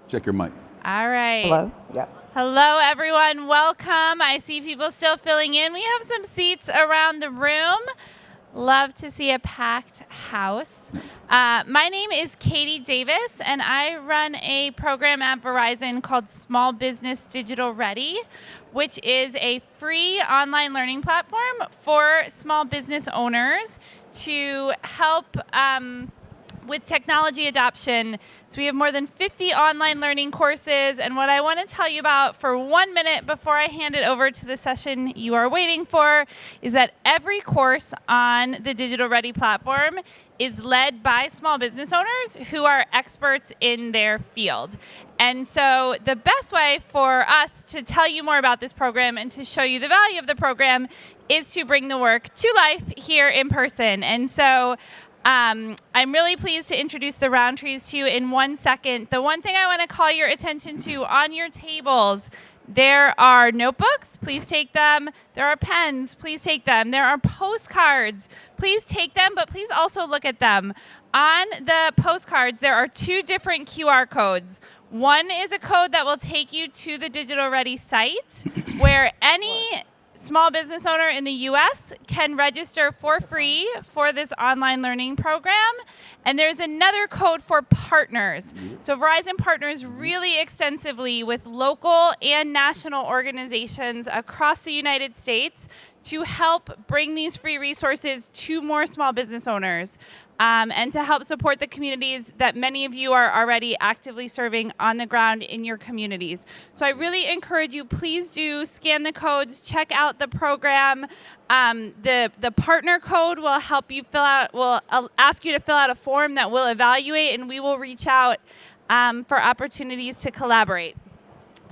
Check your mic. All right. Hello? Yep. Hello, everyone. Welcome. I see people still filling in. We have some seats around the room. Love to see a packed house. My name is Katie Davis, and I run a program at Verizon called Small Business Digital Ready, which is a free online learning platform for small business owners to help with technology adoption. So we have more than 50 online learning courses, and what I want to tell you about for 1 minute before I hand it over to the session you are waiting for is that every course on the Digital Ready platform is led by small business owners who are experts in their field. And so the best way for us to tell you more about this program and to show you the value of the program is to bring the work to life here in person. And so I'm really pleased to introduce the Roundtrees to you in 1 second. The one thing I want to call your attention to on your tables, there are notebooks, please take them. There are pens, please take them. There are postcards, please take them, but please also look at them. On the postcards, there are 2 different QR codes. One is a code that will take you to the Digital Ready site where any small business owner in the US can register for free for this online learning program. And there's another code for partners. So Verizon partners really extensively with local and national organizations across the United States to help bring these free resources to more small business owners. And to help support the communities that many of you are already actively serving on the ground in your communities. So I really encourage you, please do scan the codes, check out the program. The partner code will help you will ask you to fill out a form that we'll evaluate, and we will reach out for opportunities to collaborate.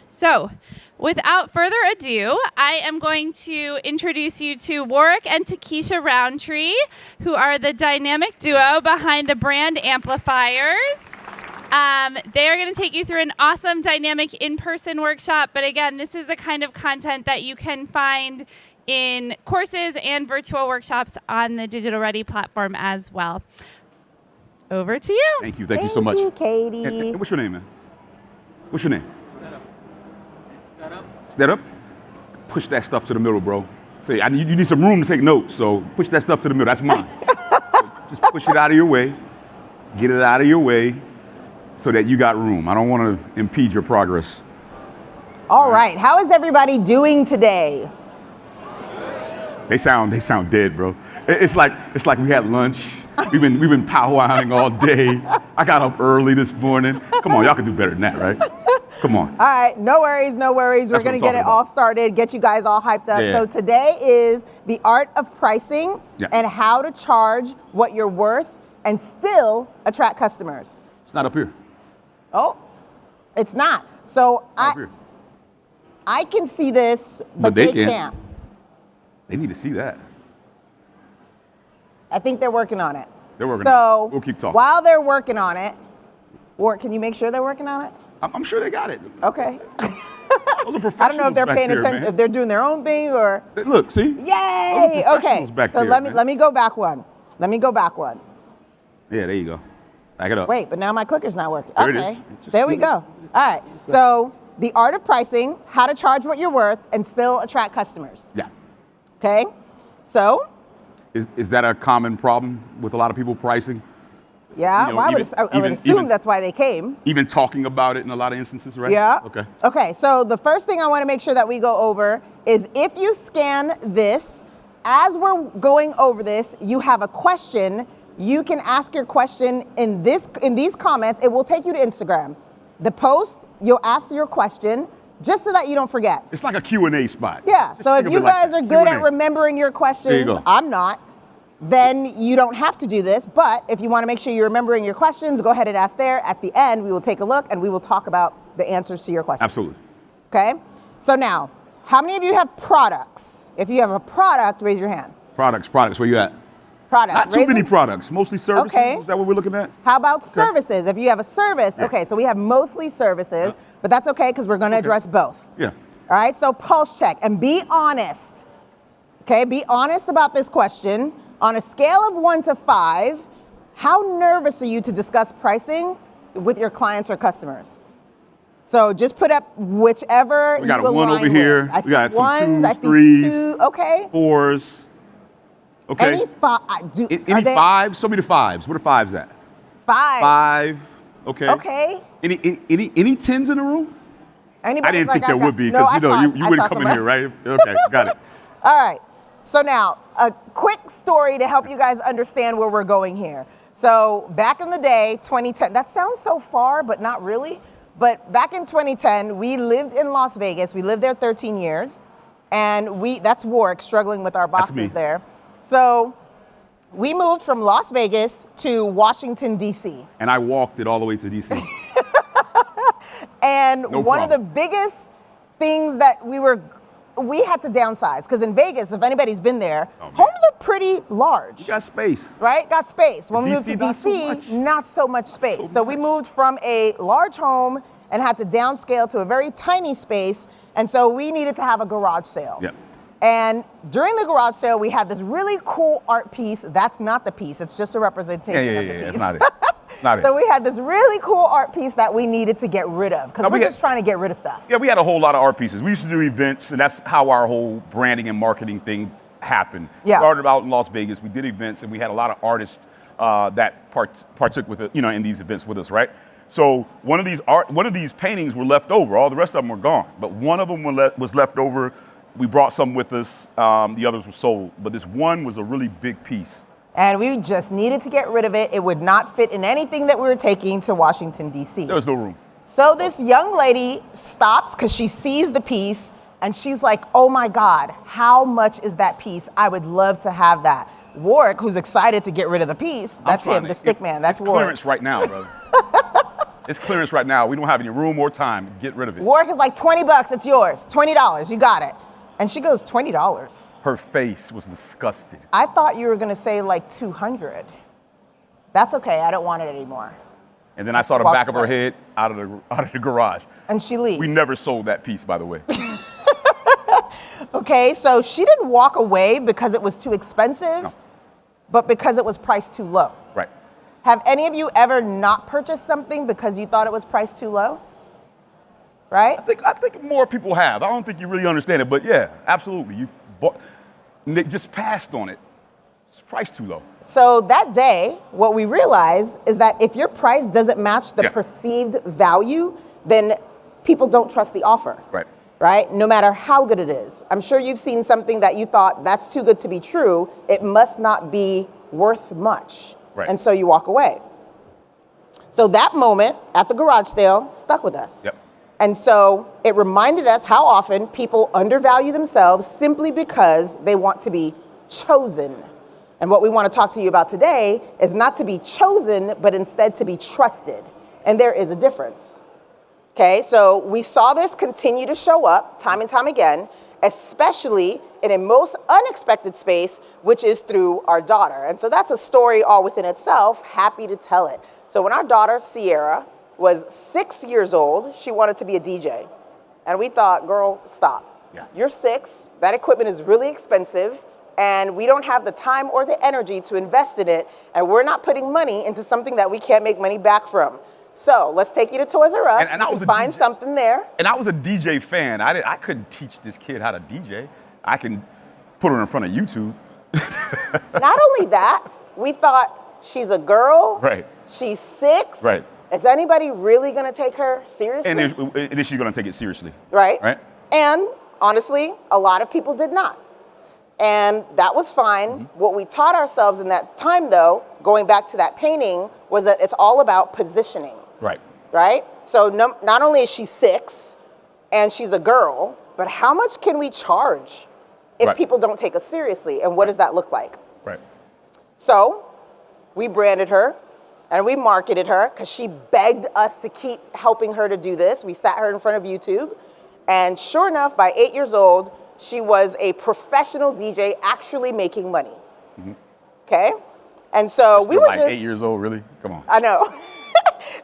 So, without further ado, I am going to introduce you to Warwick and Takesha Roundtree, who are the dynamic duo behind the brand amplifiers. They are going to take you through an awesome dynamic in-person workshop, but again, this is the kind of content that you can find in courses and virtual workshops on the Digital Ready platform as well. Over to you. Thank you so much. Thank you, Katie. What's your name, man? What's your name? Stand up. Push that stuff to the middle, bro. Say, you need some room to take notes, so push that stuff to the middle. That's mine. So just push it out of your way. Get it out of your way so that you got room. I don't want to impede your progress. All right. How is everybody doing today? They sound dead, bro. It's like we had lunch. We've been powwowing all day. I got up early this morning. Come on, y'all can do better than that, right? Come on. All right, no worries. We're going to get it all started, get you guys all hyped up. Yeah. So today is the art of pricing and how to charge what you're worth and still attract customers. It's not up here. Oh, it's not. So I can see this, but they can't. They need to see that. I think they're working on it. They're working on it. We'll keep talking. While they're working on it, can you make sure they're working on it? I'm sure they got it. Okay. Those are professionals. I don't know if they're paying attention, man. if they're doing their own thing or. Look, see? Yay! Okay. So let me go back one. Yeah, there you go. Back it up. Wait, but now my clicker's not working. There okay. There we go. All right. So the art of pricing, how to charge what you're worth and still attract customers. Yeah. Okay. So. Is that a common problem with a lot of people pricing? Yeah, well, I would assume that's why they came. Even talking about it in a lot of instances, right? Yeah. Okay. Okay, so the first thing I want to make sure that we go over is if you scan this, as we're going over this, you have a question, you can ask your question in these comments. It will take you to Instagram. The post, you'll ask your question, just so that you don't forget. It's like a Q&A spot. Yeah, so if you guys are good at remembering your questions, I'm not, then you don't have to do this. But if you want to make sure you're remembering your questions, go ahead and ask there. At the end, we will take a look and we will talk about the answers to your questions. Absolutely. Okay, so now, how many of you have products? If you have a product, raise your hand. Products, where you at? Products. Not too many products, mostly services. Okay. Is that what we're looking at? How about services? If you have a service, okay, so we have mostly services, but that's okay because we're going to address both. Yeah. All right, so pulse check and be honest. Okay, be honest about this question. On a scale of 1 to 5, how nervous are you to discuss pricing with your clients or customers? So just put up whichever We got you a 1 align over here. with. I We see got some ones, I 2s, see 3s, 2, okay. 4s. Okay. Any five? Any are they 5s? Show me the 5s. Where the 5s at? 5? 5. Okay. Okay. Any 10s in the room? Anybody I didn't like, think there would be no, because I saw it. you I wouldn't saw come in some. here, right? Okay, got it. All right. So now, a quick story to help you guys understand where we're going here. So back in the day, 2010, that sounds so far, but not really. But back in 2010, we lived in Las Vegas. We lived there 13 years. And that's Warwick struggling with our That's me. boxes there. So we moved from Las Vegas to Washington, D.C. And I walked it all the way to DC. And No one of the problem. biggest things that we had to downsize, because in Vegas, if anybody's been there, Oh, man. homes are pretty large. You got space. Right? Got space. When we moved to DC, not so DC, much. not so much space. so So we much. moved from a large home and had to downscale to a very tiny space. And so we needed to have a garage sale. Yep. And during the garage sale, we had this really cool art piece. That's not the piece. It's just a representation Yeah, of the piece. that's not it. Not it. So we had this really cool art piece that we needed to get rid of because Now, we're we just trying to get rid of stuff. Yeah, we had a whole lot of art pieces. We used to do events, and that's how our whole branding and marketing thing happened. Yeah. Started out in Las Vegas. We did events, and we had a lot of artists that partook with it, in these events with us, right? So one of these paintings were left over. All the rest of them were gone, but one of them was left over. We brought some with us. The others were sold, but this one was a really big piece. And we just needed to get rid of it. It would not fit in anything that we were taking to Washington, D.C. There was no room. So this young lady stops because she sees the piece and she's like, oh my God, how much is that piece? I would love to have that. Warwick, who's excited to get rid of the piece, that's him, the stick man, that's it's Warwick. clearance right now, brother. It's clearance right now. We don't have any room or time. Get rid of it. Warwick is like, $20, it's yours. $20, you got it. And she goes, $20. Her face was disgusted. I thought you were gonna say like 200. That's okay, I don't want it anymore. And then I saw the Walks back of her away. head out of the garage. And she leaves. We never sold that piece, by the way. Okay, so she didn't walk away because it was too expensive, No. but because it was priced too low. Right. Have any of you ever not purchased something because you thought it was priced too low? Right? I think more people have. I don't think you really understand it, but yeah, absolutely. You bought, Nick just passed on it. It's priced too low. So that day, what we realized is that if your price doesn't match the Yeah. perceived value, then people don't trust the offer. Right. Right? No matter how good it is. I'm sure you've seen something that you thought that's too good to be true. It must not be worth much. Right. And so you walk away. So that moment at the garage sale stuck with us. Yep. And so it reminded us how often people undervalue themselves simply because they want to be chosen. And what we want to talk to you about today is not to be chosen, but instead to be trusted. And there is a difference. Okay, so we saw this continue to show up time and time again, especially in a most unexpected space, which is through our daughter. And so that's a story all within itself, happy to tell it. So when our daughter, Sierra, was 6 years old, she wanted to be a DJ. And we thought, girl, stop. Yeah. You're 6, that equipment is really expensive, and we don't have the time or the energy to invest in it, and we're not putting money into something that we can't make money back from. So let's take you to Toys R Us And I was a find DJ. something there. And I was a DJ fan. I couldn't teach this kid how to DJ. I can put her in front of YouTube. Not only that, we thought she's a girl. Right. She's 6. Right. Is anybody really going to take her seriously? And is she going to take it seriously? Right. Right. And honestly, a lot of people did not. And that was fine. Mm-hmm. What we taught ourselves in that time, though, going back to that painting, was that it's all about positioning. Right. Right? So not only is she 6 and she's a girl, but how much can we charge if Right. people don't take us seriously? And what does that look like? Right. So we branded her and we marketed her because she begged us to keep helping her to do this. We sat her in front of YouTube. And sure enough, by 8 years old, she was a professional DJ actually making money. Mm-hmm. Okay? And so we Still were like just... 8 years old, really? Come on. I know.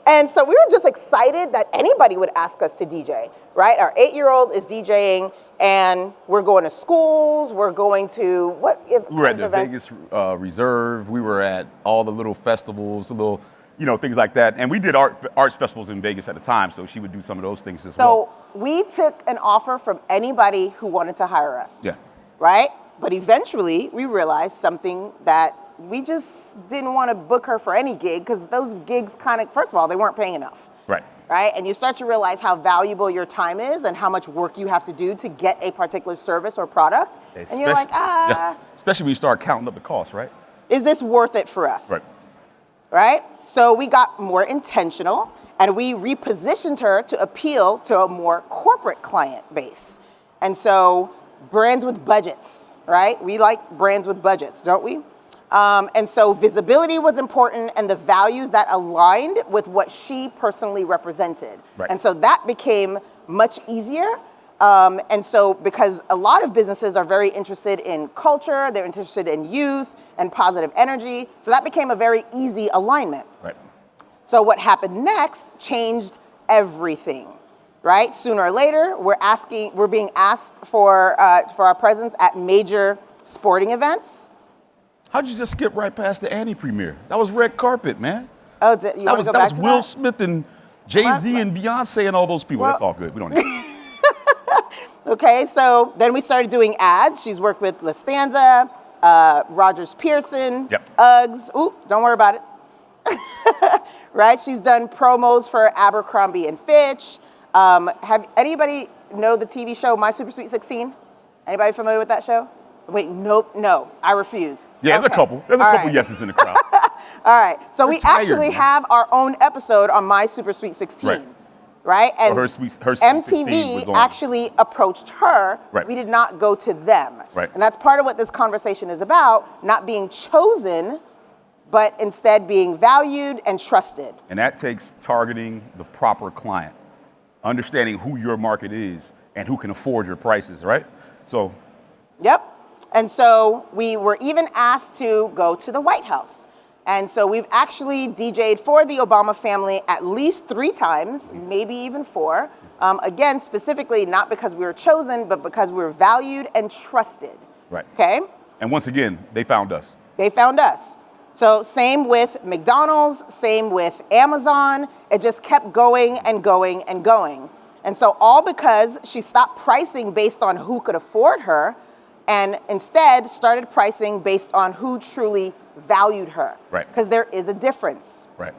And so we were just excited that anybody would ask us to DJ, right? Our 8-year-old is DJing, and we're going to schools. We're going to what? We were at the Vegas Reserve. We were at all the little festivals, the little things like that. And we did arts festivals in Vegas at the time, so she would do some of those things as well. So we took an offer from anybody who wanted to hire us. Yeah. Right? But eventually we realized something that we just didn't want to book her for any gig because those gigs first of all, they weren't paying enough. Right. Right? And you start to realize how valuable your time is and how much work you have to do to get a particular service or product. And you're like, yeah, especially when you start counting up the costs, right? Is this worth it for us? Right. Right? So we got more intentional and we repositioned her to appeal to a more corporate client base. And so brands with budgets, right? We like brands with budgets, don't we? And so visibility was important and the values that aligned with what she personally represented. Right. And so that became much easier. And so because a lot of businesses are very interested in culture, they're interested in youth and positive energy. So that became a very easy alignment. Right. So what happened next changed everything, right? Sooner or later, we're being asked for our presence at major sporting events. How'd you just skip right past the Annie premiere? That was red carpet, man. Oh, you want to go back to that? That was Will Smith and Jay-Z and Beyonce and all those people. That's all good. We don't need it. Okay, so then we started doing ads. She's worked with Lufthansa, Rogers Pearson, Yep. Uggs. Ooh, don't worry about it. Right? She's done promos for Abercrombie and Fitch. Have anybody know the TV show My Super Sweet 16? Anybody familiar with that show? Wait, nope, no, I refuse. Yeah, Okay. There's a All couple right. yeses in the crowd. All right, so We're we tired, actually man. have our own episode on My Super Sweet 16. Right. Right? And her Sweet 16 was MTV on. actually approached her. Right. We did not go to them. Right. And that's part of what this conversation is about, not being chosen, but instead being valued and trusted. And that takes targeting the proper client, understanding who your market is and who can afford your prices, right? So. Yep. And so we were even asked to go to the White House. And so we've actually DJ'd for the Obama family at least 3 times, maybe even 4. Again, specifically not because we were chosen, but because we were valued and trusted. Right. Okay? And once again, they found us. They found us. So same with McDonald's, same with Amazon. It just kept going and going and going. And so all because she stopped pricing based on who could afford her and instead started pricing based on who truly valued her. Right. Because there is a difference. Right.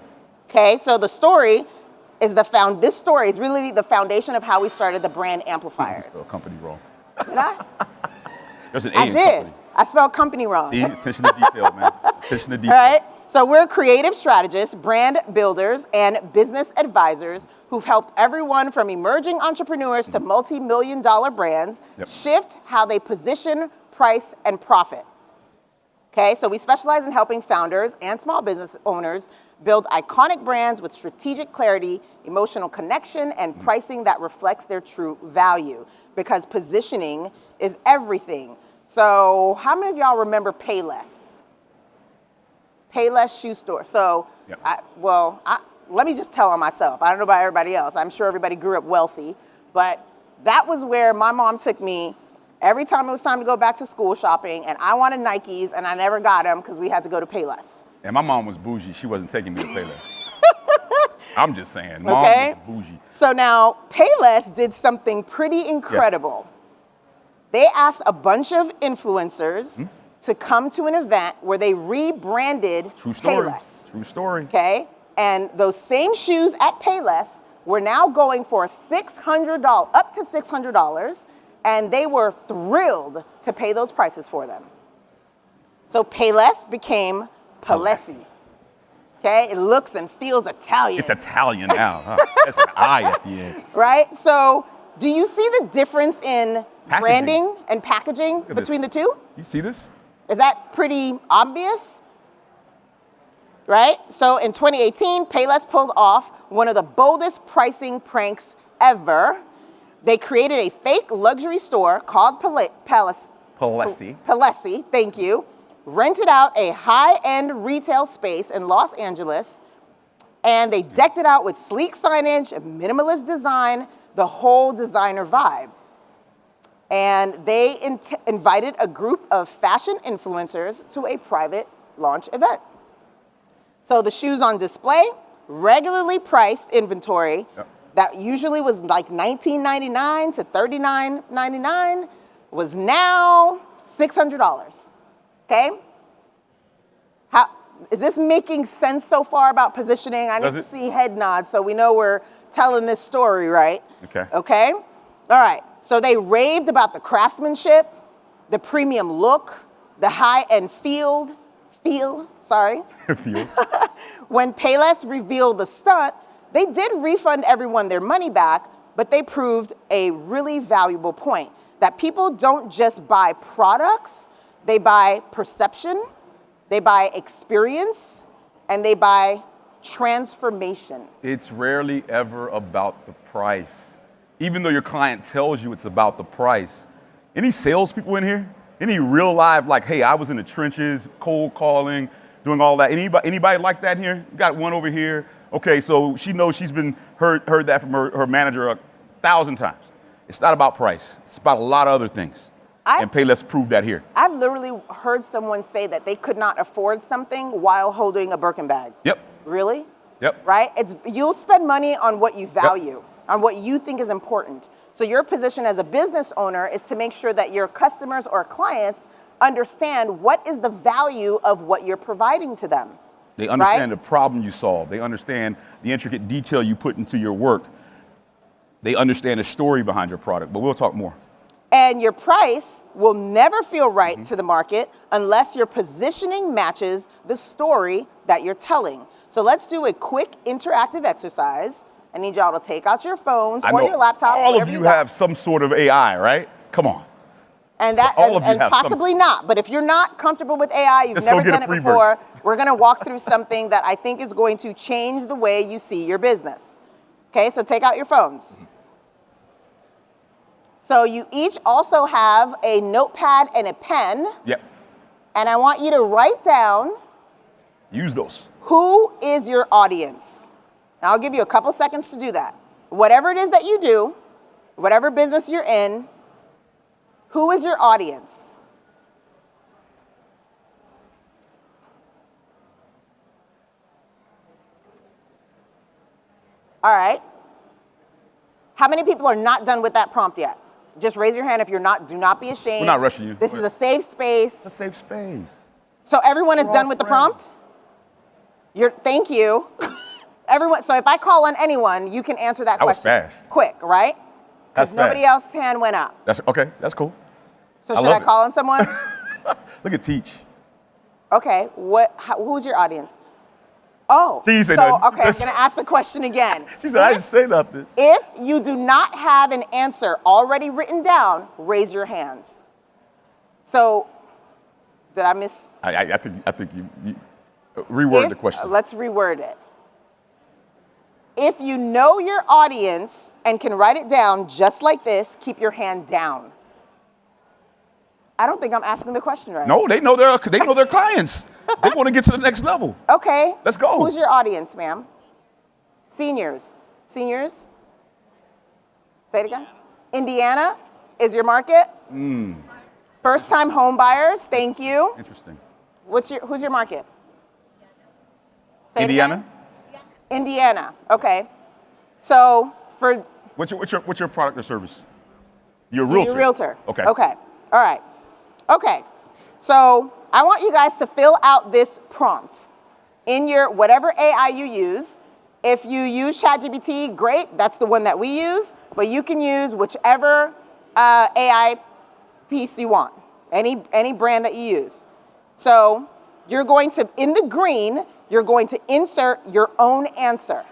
Okay, so the story is this story is really the foundation of how we started the brand amplifiers. Spell company wrong. Did I? There's an A I in did. company. I spelled company wrong. See, attention to detail, man. Attention to detail. All right. So we're creative strategists, brand builders, and business advisors who've helped everyone from emerging entrepreneurs to multi-million-dollar brands shift how they position, price, and profit. Okay, so we specialize in helping founders and small business owners build iconic brands with strategic clarity, emotional connection, and pricing that reflects their true value. Because positioning is everything. So how many of y'all remember Payless? Payless shoe store. So, let me just tell on myself. I don't know about everybody else. I'm sure everybody grew up wealthy, but that was where my mom took me every time it was time to go back to school shopping, and I wanted Nikes, and I never got them because we had to go to Payless. And my mom was bougie. She wasn't taking me to Payless. I'm just saying. Mom Okay. was bougie. So now Payless did something pretty incredible. They asked a bunch of influencers to come to an event where they rebranded True story. Payless. True story. Okay? And those same shoes at Payless were now going for $600, up to $600, and they were thrilled to pay those prices for them. So Payless became Palessi. Okay? It looks and feels Italian. It's Italian now, huh? That's an I at the end. Right? So do you see the difference in Packaging. branding and packaging at between this. the two? You see this? Is that pretty obvious? Right? So in 2018, Payless pulled off one of the boldest pricing pranks ever. They created a fake luxury store called Palessi, thank you, rented out a high-end retail space in Los Angeles, and they decked it out with sleek signage, a minimalist design, the whole designer vibe. And they invited a group of fashion influencers to a private launch event. So So the shoes on display, regularly priced inventory, that usually was like $19.99 to $39.99, was now $600. Okay? Is this making sense so far about positioning? I need to see head nods so we know we're telling this story right. Okay. Okay? All right. So they raved about the craftsmanship, the premium look, the high-end feel. When Payless revealed the stunt, they did refund everyone their money back, but they proved a really valuable point, that people don't just buy products, they buy perception, they buy experience, and they buy transformation. It's rarely ever about the price. Even though your client tells you it's about the price. Any salespeople in here? Any real live, like, hey, I was in the trenches, cold calling, doing all that? Anybody like that in here? Got one over here. Okay, so she knows she's been heard that from her manager 1,000 times. It's not about price. It's about a lot of other things. And Payless proved that here. I've literally heard someone say that they could not afford something while holding a Birkin bag. Yep. Really? Yep. Right? You'll spend money on what you value, on what you think is important. So your position as a business owner is to make sure that your customers or clients understand what is the value of what you're providing to them. They understand the problem you solve. They understand the intricate detail you put into your work. They understand the story behind your product, but we'll talk more. And your price will never feel right to the market unless your positioning matches the story that you're telling. So let's do a quick interactive exercise. I need y'all to take out your phones or your laptop. All of you have some sort of AI, right? Come on. And possibly not. But if you're not comfortable with AI, you've never done it before, we're going to walk through something that I think is going to change the way you see your business. Okay, so take out your phones. So you each also have a notepad and a pen. Yep. And I want you to write down. Use those. Who is your audience? And I'll give you a couple seconds to do that. Whatever it is that you do, whatever business you're in, who is your audience? All right. How many people are not done with that prompt yet? Just raise your hand if you're not. Do not be ashamed. We're not rushing you. This is a safe space. A safe space. So everyone is done with the prompt? Thank you. Everyone. So if I call on anyone, you can answer that question. That was fast. Quick, right? Because nobody else's hand went up. That's okay. That's cool. So should I call on someone? Look at Teach. Okay. Who's your audience? Oh. See, you said so, okay, I'm going to ask the question again. She said, I didn't say nothing. If you do not have an answer already written down, raise your hand. So, did I miss? I think you reword the question. Let's reword it. If you know your audience and can write it down just like this, keep your hand down. I don't think I'm asking the question right. No, they know their clients. They want to get to the next level. Okay. Let's go. Who's your audience, ma'am? Seniors. Seniors? Say it again. Indiana is your market? First-time home buyers, thank you. Interesting. Who's your market? Say Indiana? Indiana. Okay. So for what's your product or service? You're a realtor. You're a realtor. Okay. Okay. All right. Okay. So I want you guys to fill out this prompt in your whatever AI you use. If you use ChatGPT, great. That's the one that we use. But you can use whichever AI piece you want. Any brand that you use. So you're going to, in the green, you're going to insert your own answer.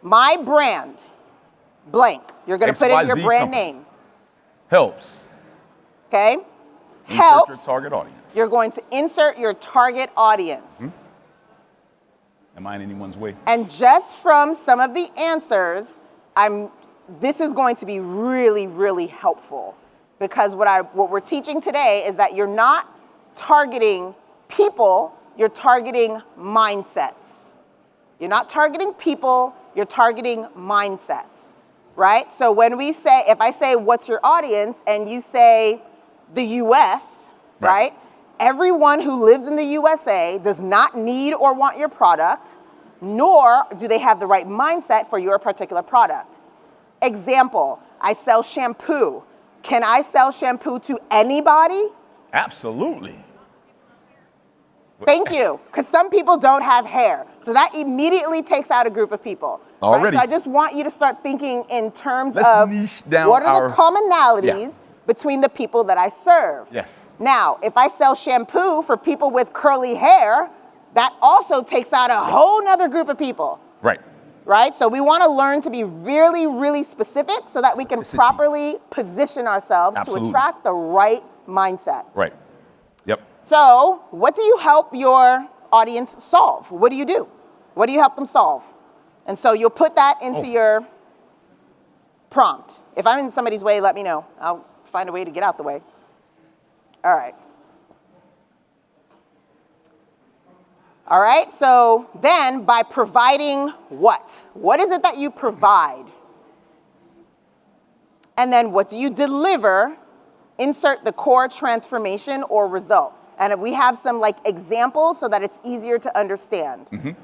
My brand, blank. You're going to put in your brand name. Helps. Okay? Insert your target audience. You're going to insert your target audience. Am I in anyone's way? And just from some of the answers, this is going to be really, really helpful. Because what we're teaching today is that you're not targeting people, you're targeting mindsets. You're not targeting people, you're targeting mindsets, right? So when we say, if I say, what's your audience, and you say the US, right? everyone who lives in the USA does not need or want your product, nor do they have the right mindset for your particular product. Example, I sell shampoo. Can I sell shampoo to anybody? Absolutely. Thank you, because some people don't have hair. So that immediately takes out a group of people. Already. Right? So I just want you to start thinking in terms Let's of niche down what are the our- commonalities between the people that I serve. Yes. Now, if I sell shampoo for people with curly hair, that also takes out a whole nother group of people. Right. Right? So we want to learn to be really, really specific so that we can properly position ourselves Absolutely. to attract the right mindset. Right. Yep. So what do you help your audience solve? What do you do? What do you help them solve? And so you'll put that into your prompt. If I'm in somebody's way, let me know. I'll find a way to get out the way. All right. All right, so then by providing what? What is it that you provide? And then what do you deliver? Insert the core transformation or result. And we have some like examples so that it's easier to understand.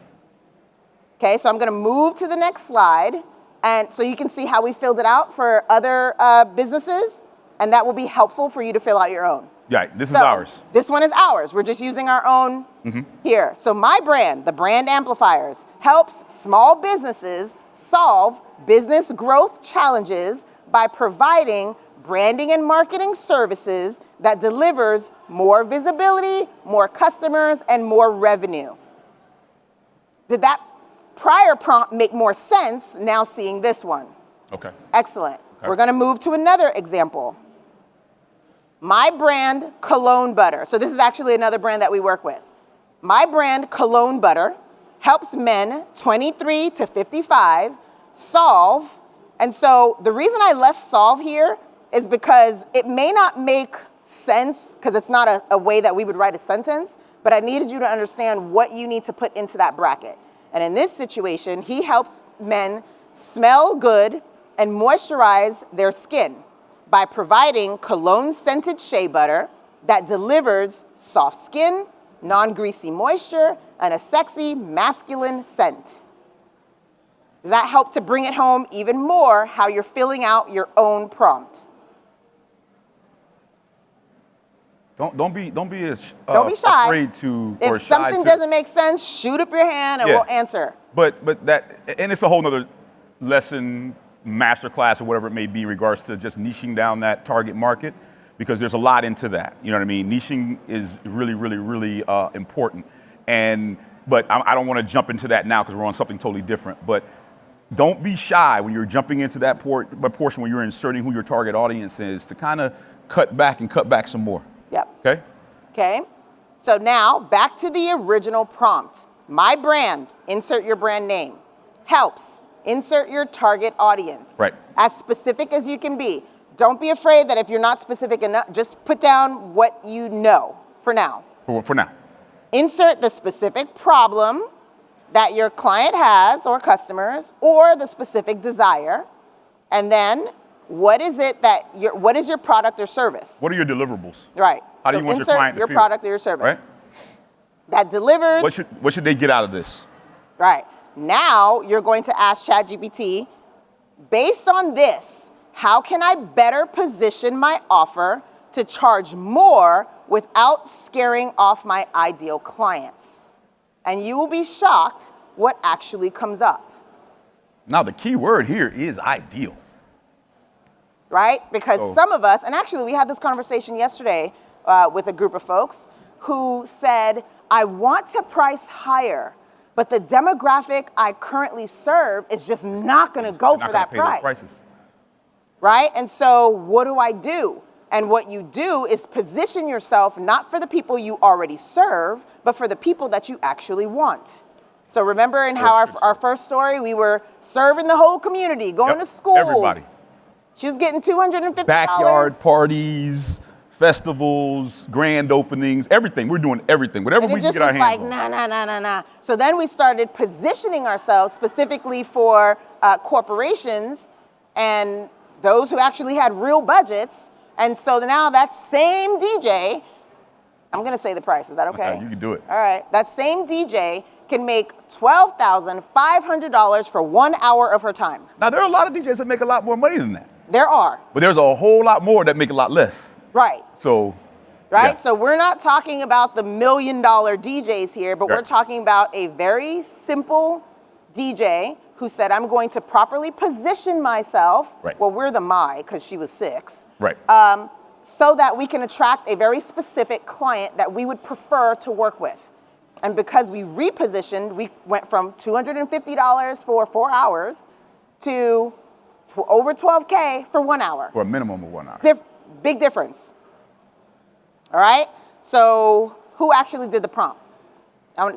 Okay, so I'm gonna move to the next slide. And so you can see how we filled it out for other businesses. And that will be helpful for you to fill out your own. Yeah, this is ours. This one is ours. We're just using our own here. So my brand, the Brand Amplifiers, helps small businesses solve business growth challenges by providing branding and marketing services that delivers more visibility, more customers, and more revenue. Did that prior prompt make more sense now seeing this one? Okay. Excellent. Okay. We're going to move to another example. My brand cologne butter. So this is actually another brand that we work with. My brand cologne butter helps men 23 to 55 solve. And so the reason I left solve here is because it may not make sense because it's not a way that we would write a sentence, but I needed you to understand what you need to put into that bracket. And in this situation, he helps men smell good and moisturize their skin by providing cologne-scented shea butter that delivers soft skin, non-greasy moisture, and a sexy masculine scent. Does that help to bring it home even more how you're filling out your own prompt? Don't be as Don't be shy. afraid to If or shy something to, doesn't make sense, shoot up your hand and we'll answer. But that, and it's a whole nother lesson, masterclass or whatever it may be in regards to just niching down that target market, because there's a lot into that. You know what I mean? Niching is really, really, really important. But I don't want to jump into that now because we're on something totally different. But don't be shy when you're jumping into that portion when you're inserting who your target audience is to kind of cut back some more. Yep. Okay? Okay. So now back to the original prompt. My brand, insert your brand name. Helps, insert your target audience. Right. As specific as you can be. Don't be afraid that if you're not specific enough, just put down what you know for now. For now. Insert the specific problem that your client has or customers, or the specific desire. And then what is your product or service? What are your deliverables? Right. How do you want your client to your feel? product or your service. Right? That delivers. What should they get out of this? Right. Now you're going to ask ChatGPT, based on this, how can I better position my offer to charge more without scaring off my ideal clients? And you will be shocked what actually comes up. Now the key word here is ideal. Right? Because some of us, and actually we had this conversation yesterday with a group of folks who said, I want to price higher, but the demographic I currently serve is just not going to go for that price. Right? And so what do I do? And what you do is position yourself not for the people you already serve, but for the people that you actually want. So remember in how our first story, we were serving the whole community, going to schools. Everybody. She was getting $250. Backyard parties, festivals, grand openings, everything. We're doing everything, whatever we can get our hands on. Nah. So then we started positioning ourselves specifically for corporations and those who actually had real budgets. And so now that same DJ I'm going to say the price. Is that okay? You can do it. All right. That same DJ can make $12,500 for 1 hour of her time. Now, there are a lot of DJs that make a lot more money than that. There are. But there's a whole lot more that make a lot less. Right. So, right? yeah. So we're not talking about the $1 million DJs here, but we're talking about a very simple DJ who said, I'm going to properly position myself. Right. Well, we're the because she was 6. Right. So that we can attract a very specific client that we would prefer to work with. And because we repositioned, we went from $250 for 4 hours to over $12K for 1 hour. For a minimum of 1 hour. Big difference. All right? So who actually did the prompt?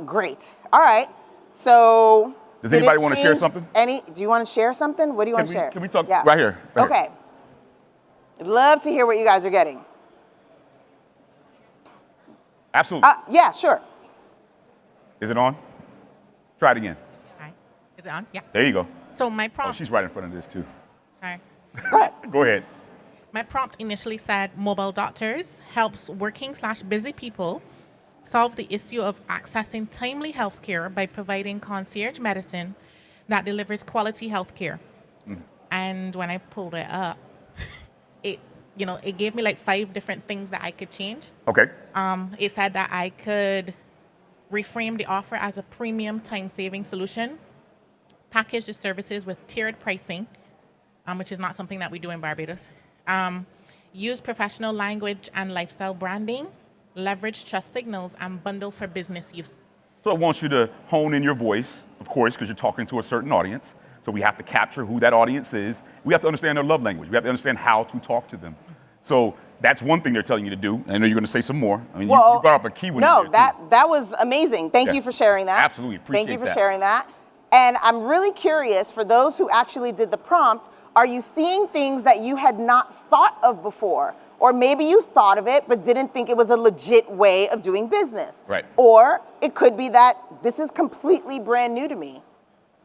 Great. All right. So does anybody want to share something? Do you want to share something? What do you want to share? Can we talk right here? Right okay. Here. I'd love to hear what you guys are getting. Absolutely. Yeah, sure. Is it on? Try it again. Hi. Is it on? Yeah. There you go. So my Oh, prompt. she's right in front of this too. Sorry. Go ahead. My prompt initially said mobile doctors helps working/busy people solve the issue of accessing timely healthcare by providing concierge medicine that delivers quality healthcare. And when I pulled it up, it gave me like 5 different things that I could change. Okay. It said that I could reframe the offer as a premium time-saving solution, package the services with tiered pricing, which is not something that we do in Barbados, use professional language and lifestyle branding, leverage trust signals, and bundle for business use. So it wants you to hone in your voice, of course, because you're talking to a certain audience. So we have to capture who that audience is. We have to understand their love language. We have to understand how to talk to them. So that's one thing they're telling you to do. I know you're going to say some more. I mean, you brought up a key one. No, that was amazing. Thank you for sharing that. Absolutely. Appreciate that. Thank you for sharing that. And I'm really curious, for those who actually did the prompt, are you seeing things that you had not thought of before? Or maybe you thought of it, but didn't think it was a legit way of doing business. Right. Or it could be that this is completely brand new to me,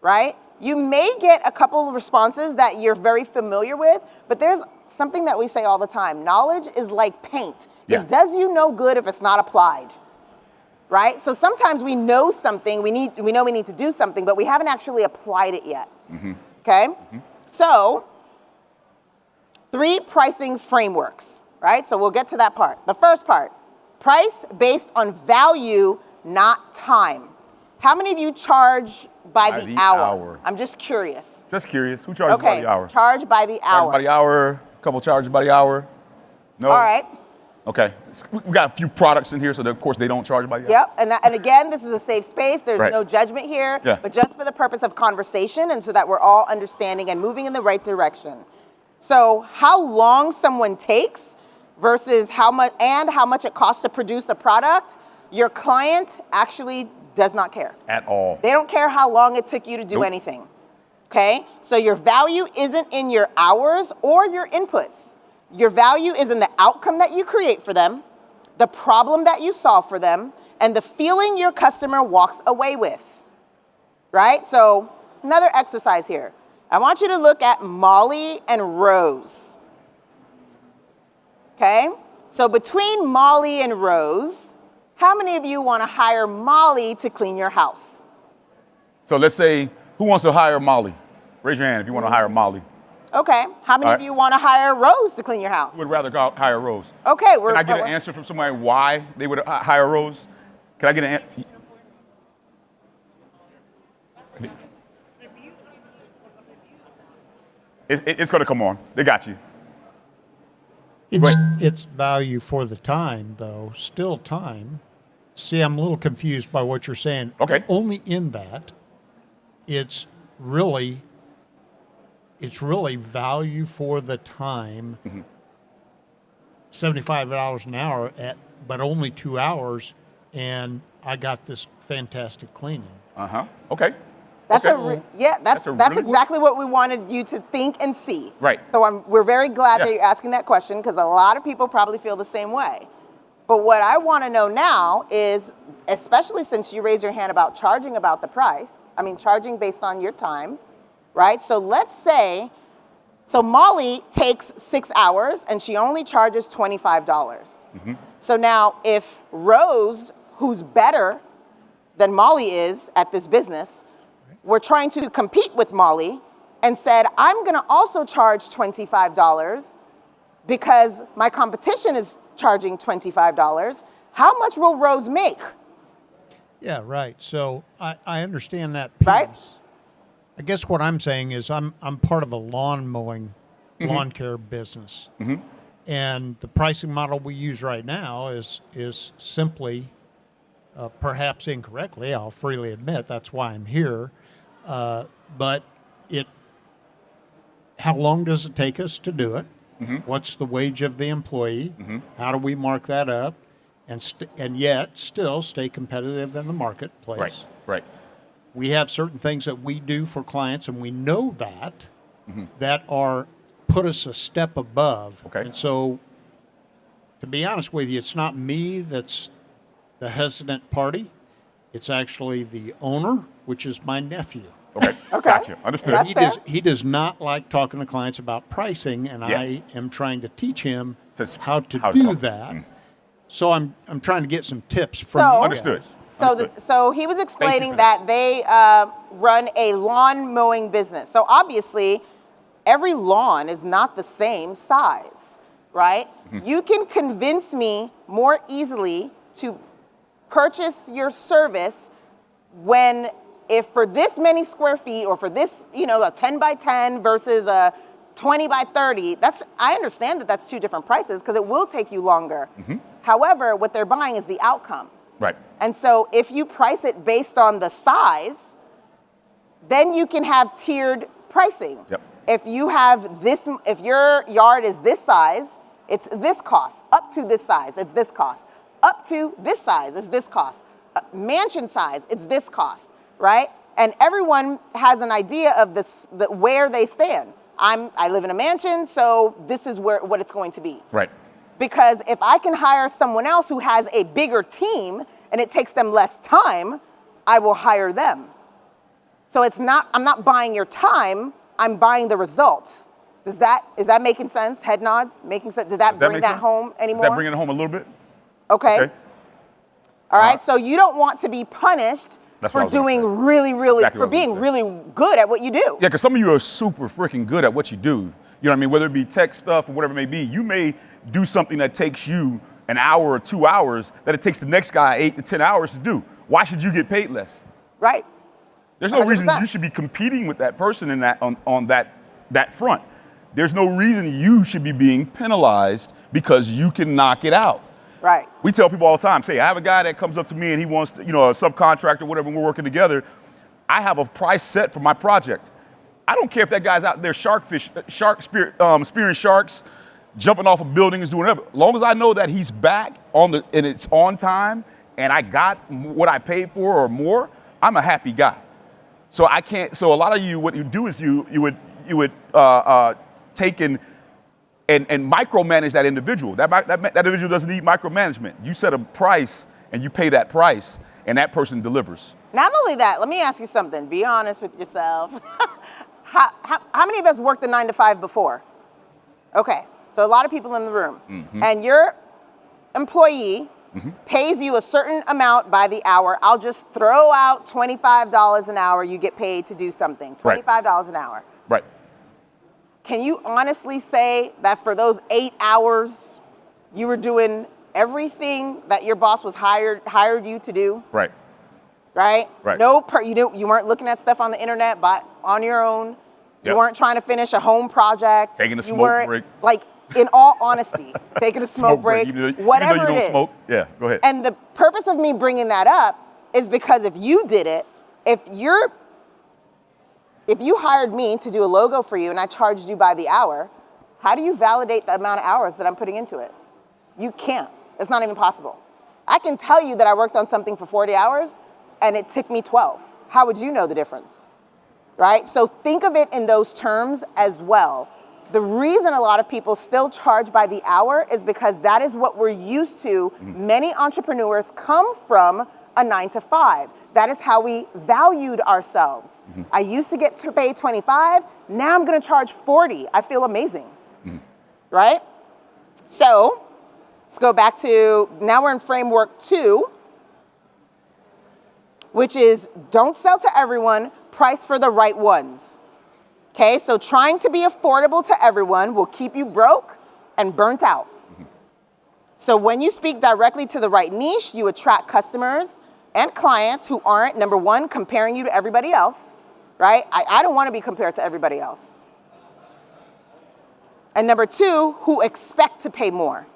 right? You may get a couple of responses that you're very familiar with, but there's something that we say all the time. Knowledge is like paint. Yeah. It does you no good if it's not applied, right? So sometimes we know something, we know we need to do something, but we haven't actually applied it yet, okay? So 3 pricing frameworks, right? So we'll get to that part. The first part, price based on value, not time. How many of you charge by the hour? I'm just curious. Just curious. Who charges by the hour? Charge by the hour. Charge by the hour. A couple charges by the hour. No? All right. Okay. We got a few products in here, so of course they don't charge by the hour. Yep. And again, this is a safe space. There's no judgment here. Yeah. But just for the purpose of conversation and so that we're all understanding and moving in the right direction. So how long someone takes versus how much it costs to produce a product, your client actually does not care. At all. They don't care how long it took you to do anything. Okay? So your value isn't in your hours or your inputs. Your value is in the outcome that you create for them, the problem that you solve for them, and the feeling your customer walks away with. Right? So another exercise here. I want you to look at Molly and Rose. Okay? So between Molly and Rose, how many of you want to hire Molly to clean your house? So let's say, who wants to hire Molly? Raise your hand if you want to hire Molly. Okay. How many of you want to hire Rose to clean your house? Who would rather hire Rose? Okay. Can I get an answer from somebody why they would hire Rose? Can I get an answer? It's going to come on. They got you. It's value for the time, though. Still time. See, I'm a little confused by what you're saying. Okay. Only in that, it's really value for the time. $75 an hour but only 2 hours, and I got this fantastic cleaning. Okay. That's okay. That's exactly what we wanted you to think and see. Right. So we're very glad that you're asking that question, because a lot of people probably feel the same way. But what I want to know now is, especially since you raised your hand about charging about the price, charging based on your time, right? So let's say So Molly takes 6 hours and she only charges $25. So now if Rose, who's better than Molly is at this business, were trying to compete with Molly and said, I'm gonna also charge $25 because my competition is charging $25, how much will Rose make? Yeah, right. So I understand that piece. Right. I guess what I'm saying is I'm part of a lawn mowing, lawn care business. And the pricing model we use right now is simply, perhaps incorrectly, I'll freely admit, that's why I'm here. But how long does it take us to do it? What's the wage of the employee? How do we mark that up? And yet still stay competitive in the marketplace. Right. We have certain things that we do for clients, and we know that that put us a step above. Okay. And so, to be honest with you, it's not me that's the hesitant party. It's actually the owner, which is my nephew. Okay. Gotcha. Understood. That's fair. He does not like talking to clients about pricing, and Yeah. I am trying to teach him How to to do talk. that. So I'm trying to get some tips from So- you Understood. guys. So he was explaining for that they run a lawn mowing business. So obviously, every lawn is not the same size, right? You can convince me more easily to purchase your service if for this many square feet or for this, a 10 by 10 versus a 20 by 30, I understand that that's two different prices because it will take you longer. However, what they're buying is the outcome. Right. And so if you price it based on the size, then you can have tiered pricing. Yep. If your yard is this size, it's this cost. Up to this size, it's this cost. Up to this size, it's this cost. Mansion size, it's this cost, right? And everyone has an idea of where they stand. I live in a mansion, so this is what it's going to be. Right. Because if I can hire someone else who has a bigger team and it takes them less time, I will hire them. So I'm not buying your time, I'm buying the result. Is that making sense? Head nods, making sense? Did that bring make that sense? home anymore? Is that bringing it home a little bit? Okay. All right, so you don't want to be punished That's what I for was gonna doing say. really, Exactly for what I was being gonna really good at what you do. Yeah, because some of you are super freaking good at what you do. You know what I mean? Whether it be tech stuff or whatever it may be, you may do something that takes you an hour or 2 hours that it takes the next guy 8 to 10 hours to do. Why should you get paid less? Right. There's no reason 100%. you should be competing with that person on that front. There's no reason you should be being penalized because you can knock it out. Right. We tell people all the time, say, I have a guy that comes up to me and he wants to, a subcontractor, whatever, and we're working together. I have a price set for my project. I don't care if that guy's out there spearing sharks, jumping off of buildings, doing whatever. As long as I know that he's back and it's on time and I got what I paid for or more, I'm a happy guy. So a lot of you, what you do is you would take and micromanage that individual. That individual doesn't need micromanagement. You set a price and you pay that price and that person delivers. Not only that, let me ask you something. Be honest with yourself. How many of us worked the 9 to 5 before? Okay, so a lot of people in the room. And your employee pays you a certain amount by the hour. I'll just throw out $25 an hour. You get paid to do something. $25 an hour. Right. Can you honestly say that for those 8 hours, you were doing everything that your boss was hired you to do? Right. Right? Right. You weren't looking at stuff on the internet on your own. You Yep. weren't trying to finish a home project. Taking a You smoke weren't, break. Like, in all honesty, taking a smoke break, whatever even though you it don't is. smoke. Yeah, go ahead. And the purpose of me bringing that up is because if you did it, if you hired me to do a logo for you and I charged you by the hour, how do you validate the amount of hours that I'm putting into it? You can't. It's not even possible. I can tell you that I worked on something for 40 hours and it took me 12. How would you know the difference? Right? So think of it in those terms as well. The reason a lot of people still charge by the hour is because that is what we're used to. Many entrepreneurs come from a 9 to 5. That is how we valued ourselves. I used to get to pay 25. Now I'm going to charge 40. I feel amazing. Right? So let's go back to, now we're in framework 2, which is don't sell to everyone, price for the right ones. Okay, so trying to be affordable to everyone will keep you broke and burnt out. So when you speak directly to the right niche, you attract customers and clients who aren't, number one, comparing you to everybody else, right? I don't want to be compared to everybody else. And number two, who expect to pay more,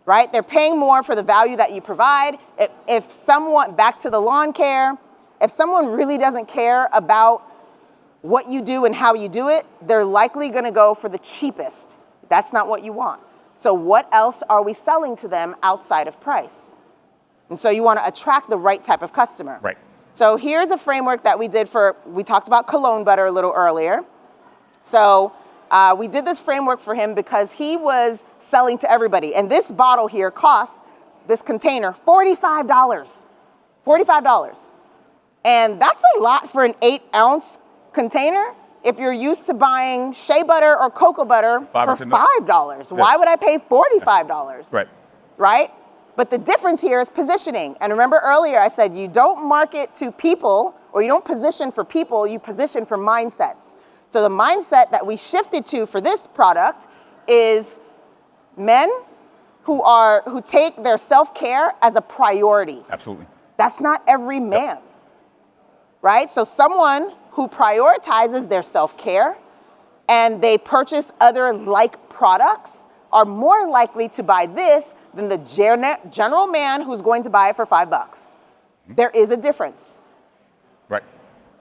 right? They're paying more for the value that you provide. If someone, back to the lawn care, if someone really doesn't care about what you do and how you do it, they're likely going to go for the cheapest. That's not what you want. So what else are we selling to them outside of price? And so you want to attract the right type of customer. Right. So here's a framework that we did we talked about cologne butter a little earlier. So we did this framework for him because he was selling to everybody. And this bottle here costs, this container, $45. $45. And that's a lot for an 8-ounce container. If you're used to buying shea butter or cocoa butter for $5, why would I pay $45? Right. Right? But the difference here is positioning. And remember earlier I said you don't market to people, or you don't position for people, you position for mindsets. So the mindset that we shifted to for this product is men who take their self-care as a priority. Absolutely. That's not every man. Yep. Right? So someone who prioritizes their self-care and they purchase other like products are more likely to buy this than the general man who's going to buy it for $5. There is a difference. Right.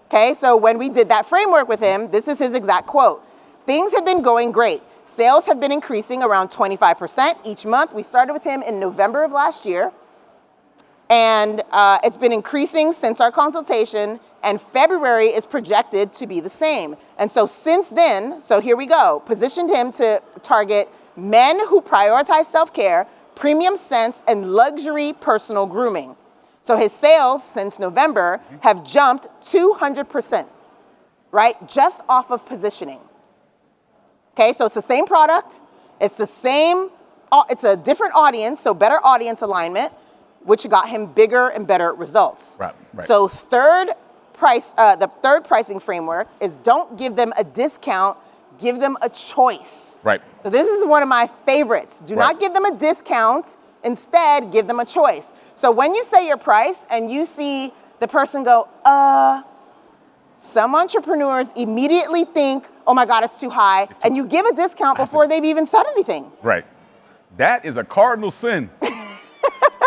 Okay, so when we did that framework with him, this is his exact quote. Things have been going great. Sales have been increasing around 25% each month. We started with him in November of last year. And it's been increasing since our consultation, and February is projected to be the same. And so since then, so here we go, positioned him to target men who prioritize self-care, premium scents, and luxury personal grooming. So his sales since November have jumped 200%, right? Just off of positioning. Okay, so it's the same product, it's a different audience, so better audience alignment, which got him bigger and better results. Right. So the third pricing framework is don't give them a discount, give them a choice. Right. So this is one of my favorites. Do not give them a discount, instead give them a choice. So when you say your price and you see the person go, some entrepreneurs immediately think, oh my God, it's too high, and you give a discount before they've even said anything. Right. That is a cardinal sin.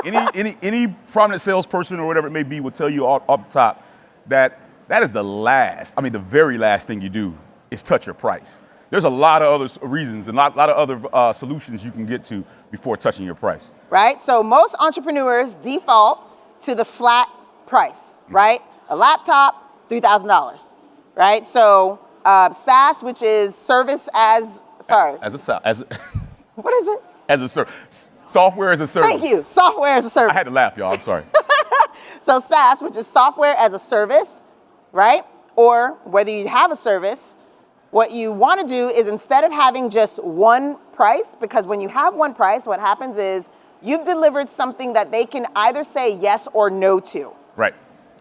Any prominent salesperson or whatever it may be will tell you up top that is the very last thing you do is touch your price. There's a lot of other reasons and a lot of other solutions you can get to before touching your price. Right, so most entrepreneurs default to the flat price, right? A laptop, $3,000, right? So SaaS, which is service as, sorry. What is it? As a service. Software as a service. Thank you. Software as a service. I had to laugh, y'all. I'm sorry. So SaaS, which is software as a service, right? Or whether you have a service, what you want to do is instead of having just one price, because when you have one price, what happens is you've delivered something that they can either say yes or no to. Right.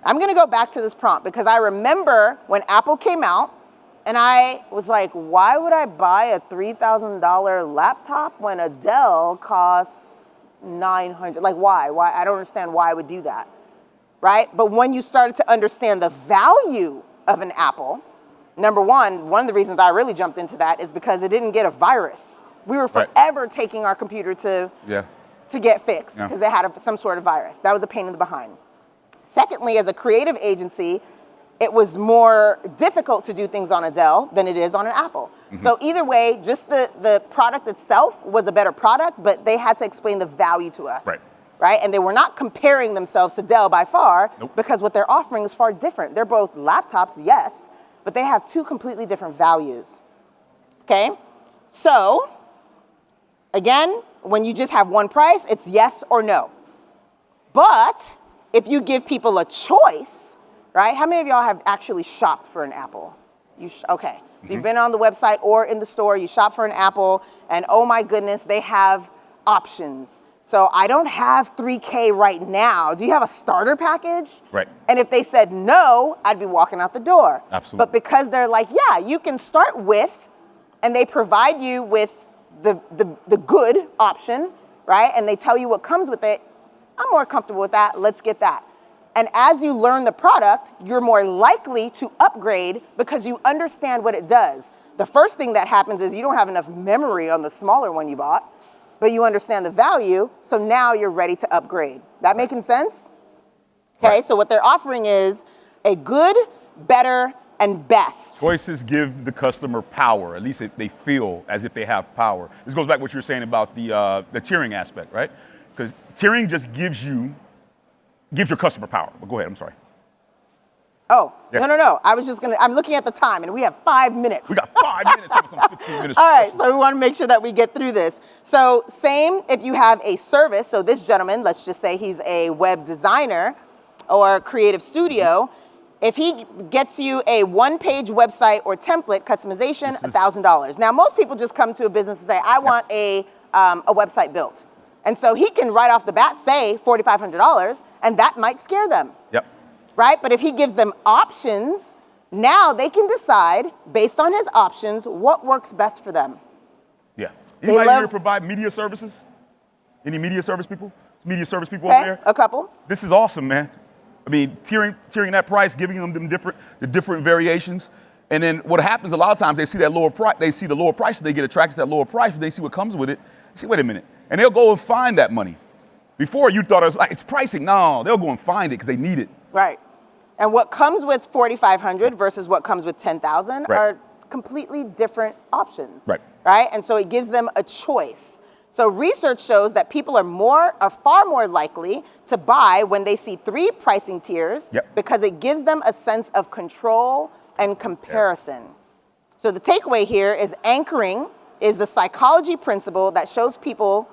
I'm going to go back to this prompt because I remember when Apple came out, and I was like, why would I buy a $3,000 laptop when a Dell costs $900? Like, why? I don't understand why I would do that, right? But when you started to understand the value of an Apple, number one of the reasons I really jumped into that is because it didn't get a virus. We were forever taking our computer to get fixed because they had some sort of virus. That was a pain in the behind. Secondly, as a creative agency, it was more difficult to do things on a Dell than it is on an Apple. So either way, just the product itself was a better product, but they had to explain the value to us. Right? And they were not comparing themselves to Dell by far because what they're offering is far different. They're both laptops, yes, but they have two completely different values. Okay? So, again, when you just have one price, it's yes or no. But if you give people a choice, right? How many of y'all have actually shopped for an apple? Okay. So you've been on the website or in the store, you shop for an apple, and oh my goodness, they have options. So I don't have 3K right now. Do you have a starter package? Right. And if they said no, I'd be walking out the door. Absolutely. But because they're like, yeah, you can start with, and they provide you with the good option, right? And they tell you what comes with it. I'm more comfortable with that. Let's get that. And as you learn the product, you're more likely to upgrade because you understand what it does. The first thing that happens is you don't have enough memory on the smaller one you bought, but you understand the value, so now you're ready to upgrade. That making sense? Okay, Right. so what they're offering is a good, better, and best. Choices give the customer power. At least they feel as if they have power. This goes back to what you were saying about the tiering aspect, right? Because tiering just gives your customer power. But go ahead, I'm sorry. Oh, Yeah. no. I'm looking at the time, and we have 5 minutes. We got 5 minutes, some 15 minutes. All right, so we want to make sure that we get through this. So same if you have a service. So this gentleman, let's just say he's a web designer or creative studio. If he gets you a one-page website or template customization, $1,000. Now, most people just come to a business and say, I want a website built. And so he can right off the bat say $4,500, and that might scare them. Yep. Right? But if he gives them options, now they can decide, based on his options, what works best for them. Yeah. Anybody here provide media services? Any media service people? Media service people over there? A couple. This is awesome, man. I mean, tiering that price, giving them the different variations. And then what happens a lot of times, they see that lower price, they see the lower price, they get attracted to that lower price, they see what comes with it. They say, wait a minute. And they'll go and find that money. Before you thought it was like, it's pricing. No, they'll go and find it because they need it. Right. And what comes with 4,500 versus what comes with 10,000 are completely different options. Right. Right? And so it gives them a choice. So research shows that people are far more likely to buy when they see 3 pricing tiers because it gives them a sense of control and comparison. So the takeaway here is anchoring is the psychology principle that shows people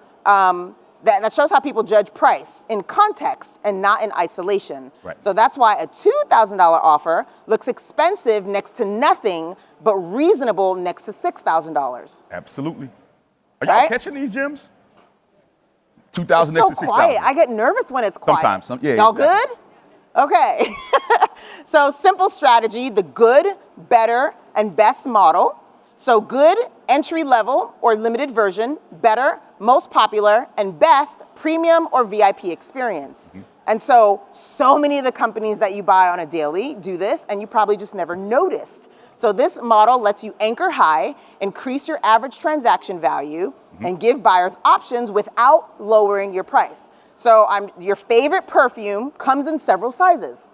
that shows how people judge price in context and not in isolation. Right. So that's why a $2,000 offer looks expensive next to nothing, but reasonable next to $6,000. Absolutely. Are y'all catching these gems? 2,000 next to 6,000. Quiet. I get nervous when it's quiet. Sometimes. Y'all good? Okay. So simple strategy, the good, better, and best model. So good, entry level or limited version, better, most popular, and best, premium or VIP experience. And so many of the companies that you buy on a daily do this, and you probably just never noticed. So this model lets you anchor high, increase your average transaction value, and give buyers options without lowering your price. So your favorite perfume comes in several sizes,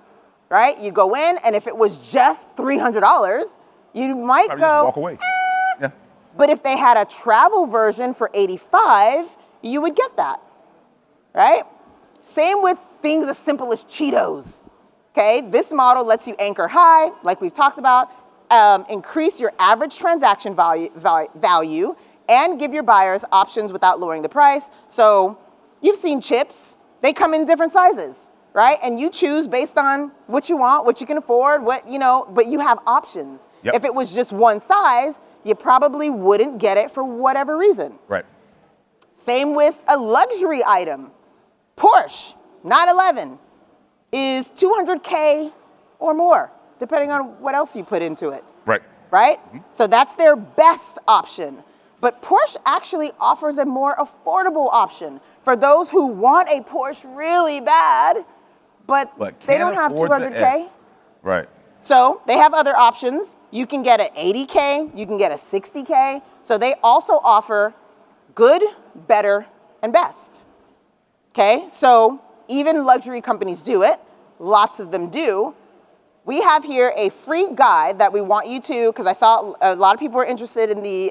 right? You go in, and if it was just $300, you might go, just walk away. Yeah. But if they had a travel version for $85, you would get that, right? Same with things as simple as Cheetos, okay? This model lets you anchor high, like we've talked about, increase your average transaction value, and give your buyers options without lowering the price. So you've seen chips. They come in different sizes, right? And you choose based on what you want, what you can afford, but you have options. Yep. If it was just one size, you probably wouldn't get it for whatever reason. Right. Same with a luxury item. Porsche 911 is $200K or more, depending on what else you put into it. Right. Right? So that's their best option. But Porsche actually offers a more affordable option for those who want a Porsche really bad, but they don't have 200K. Right. So they have other options. You can get an 80K, you can get a 60K. So they also offer good, better, and best. Okay, so even luxury companies do it. Lots of them do. We have here a free guide that we want you to, because I saw a lot of people were interested in the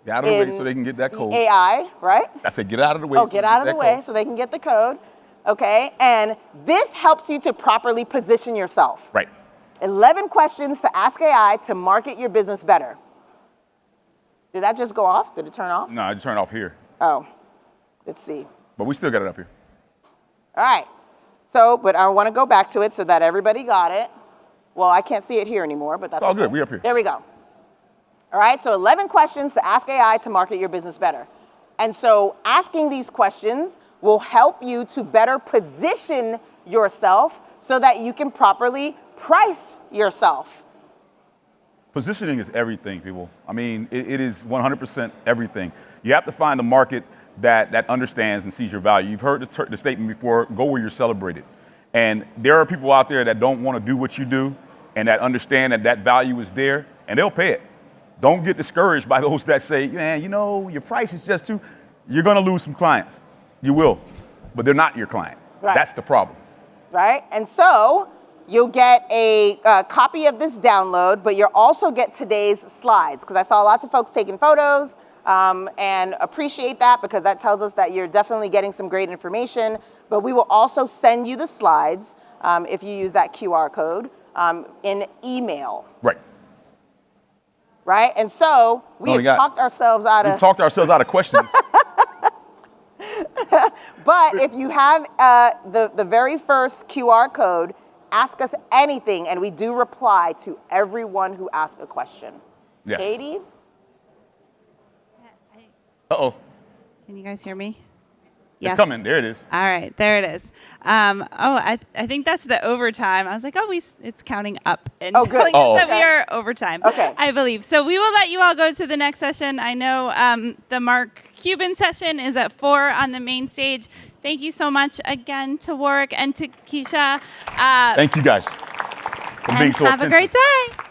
Get out of the way so they can get that code. AI, right? I said get out of the way. Oh, get out of the way so they can get the code. Okay, and this helps you to properly position yourself. Right. 11 questions to ask AI to market your business better. Did that just go off? Did it turn off? No, I just turned off here. Oh, let's see. But we still got it up here. All right. So, but I want to go back to it so that everybody got it. Well, I can't see it here anymore, but that's It's all okay. good. We up here. There we go. All right, so 11 questions to ask AI to market your business better. And so asking these questions will help you to better position yourself so that you can properly price yourself. Positioning is everything, people. I mean, it is 100% everything. You have to find the market that understands and sees your value. You've heard the statement before, go where you're celebrated. And there are people out there that don't want to do what you do and that understand that value is there, and they'll pay it. Don't get discouraged by those that say, man, you know, your price is just too, you're going to lose some clients. You will, but they're not your client. Right. That's the problem. Right? And so you'll get a copy of this download, but you'll also get today's slides, because I saw lots of folks taking photos and appreciate that, because that tells us that you're definitely getting some great information. But we will also send you the slides if you use that QR code in email. Right. Right? And so we've talked ourselves out of questions. But if you have the very first QR code, ask us anything, and we do reply to everyone who asks a question. Yes. Katie? Uh-oh. Can you guys hear me? It's coming. There it is. All right, there it is. I think that's the overtime. I was like, it's counting up and good. telling us that we are overtime. Okay. I believe. So we will let you all go to the next session. I know the Mark Cuban session is at 4 on the main stage. Thank you so much again to Warwick and to Keisha. Thank you guys for being so have attentive. a great day.